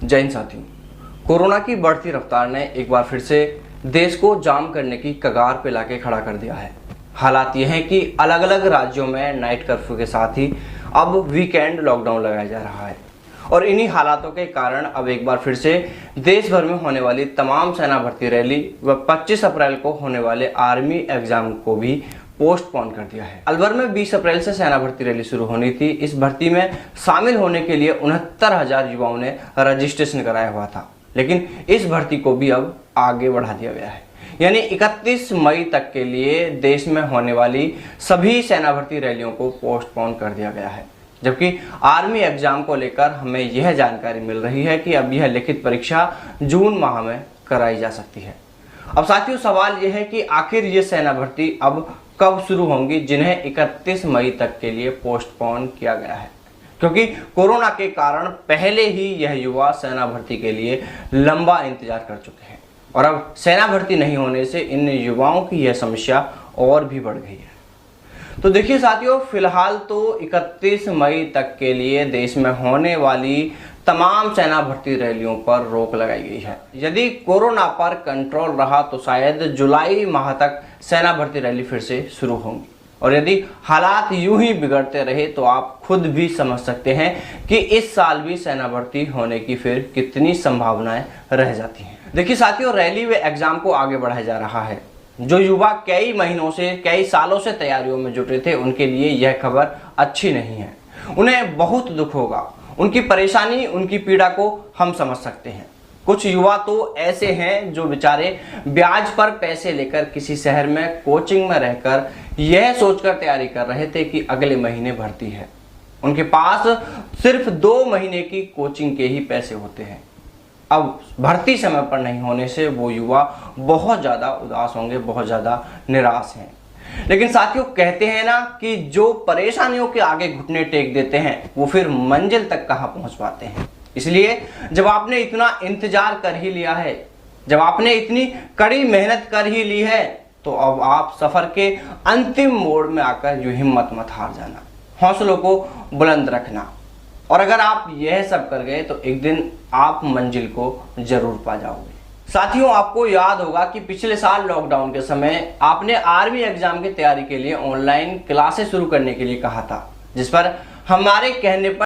जय हिंद साथियों। कोरोना की बढ़ती रफ्तार ने एक बार फिर से देश को जाम करने की कगार पे लाके खड़ा कर दिया है। हालात ये हैं कि अलग अलग राज्यों में नाइट कर्फ्यू के साथ ही अब वीकेंड लॉकडाउन लगाया जा रहा है और इन्हीं हालातों के कारण अब एक बार फिर से देश भर में होने वाली तमाम सेना भर्ती रैली व 25 अप्रैल को होने वाले आर्मी एग्जाम को भी पोस्टपोन कर दिया है। अलवर में 20 अप्रैल से सेना भर्ती रैली शुरू होनी थी। इस भर्ती में शामिल होने के लिए 69,000 युवाओं ने रजिस्ट्रेशन कराया हुआ था, लेकिन इस भर्ती को भी अब आगे बढ़ा दिया गया है। यानी 31 मई तक के लिए देश में होने वाली सभी सेना भर्ती रैलियों को पोस्टपोन कर दिया गया है। जबकि आर्मी एग्जाम को लेकर हमें यह जानकारी मिल रही है कि अब यह लिखित परीक्षा जून माह में कराई जा सकती है। अब साथियों, सवाल यह है कि आखिर ये सेना भर्ती अब कब शुरू होंगी, जिन्हें 31 मई तक के लिए पोस्टपोन किया गया है, क्योंकि कोरोना के कारण पहले ही यह युवा सेना भर्ती के लिए लंबा इंतजार कर चुके हैं और अब सेना भर्ती नहीं होने से इन युवाओं की यह समस्या और भी बढ़ गई है। तो देखिए साथियों, फिलहाल तो 31 मई तक के लिए देश में होने वाली तमाम सेना भर्ती रैलियों पर रोक लगाई गई है। यदि कोरोना पर कंट्रोल रहा तो शायद जुलाई माह तक सेना भर्ती रैली फिर से शुरू होंगी और यदि हालात यूं ही बिगड़ते रहे तो आप खुद भी समझ सकते हैं कि इस साल भी सेना भर्ती होने की फिर कितनी संभावनाएं रह जाती हैं। देखिए साथियों, रैली व एग्जाम को आगे बढ़ाया जा रहा है। जो युवा कई महीनों से, कई सालों से तैयारियों में जुटे थे, उनके लिए यह खबर अच्छी नहीं है। उन्हें बहुत दुख होगा। उनकी परेशानी, उनकी पीड़ा को हम समझ सकते हैं। कुछ युवा तो ऐसे हैं जो बेचारे ब्याज पर पैसे लेकर किसी शहर में कोचिंग में रहकर यह सोचकर तैयारी कर रहे थे कि अगले महीने भर्ती है। उनके पास सिर्फ 2 महीने की कोचिंग के ही पैसे होते हैं। अब भर्ती समय पर नहीं होने से वो युवा बहुत ज़्यादा उदास होंगे, बहुत ज़्यादा निराश हैं। लेकिन साथियों, कहते हैं ना कि जो परेशानियों के आगे घुटने टेक देते हैं वो फिर मंजिल तक कहाँ पहुँच पाते हैं। इसलिए जब आपने इतना इंतजार कर ही लिया है, जब आपने इतनी कड़ी मेहनत कर ही ली है, तो अब आप सफ़र के अंतिम मोड़ में आकर यूँ हिम्मत मत हार जाना, हौसलों को बुलंद रखना। और अगर आप यह सब कर गए तो एक दिन आप मंजिल को जरूर पा जाओगे। साथियों, आपको याद होगा कि पिछले साल लॉकडाउन के समय आपने आर्मी एग्जाम की तैयारी के लिए ऑनलाइन क्लासेस शुरू करने के लिए कहा था, जिस पर हमारे कहने पर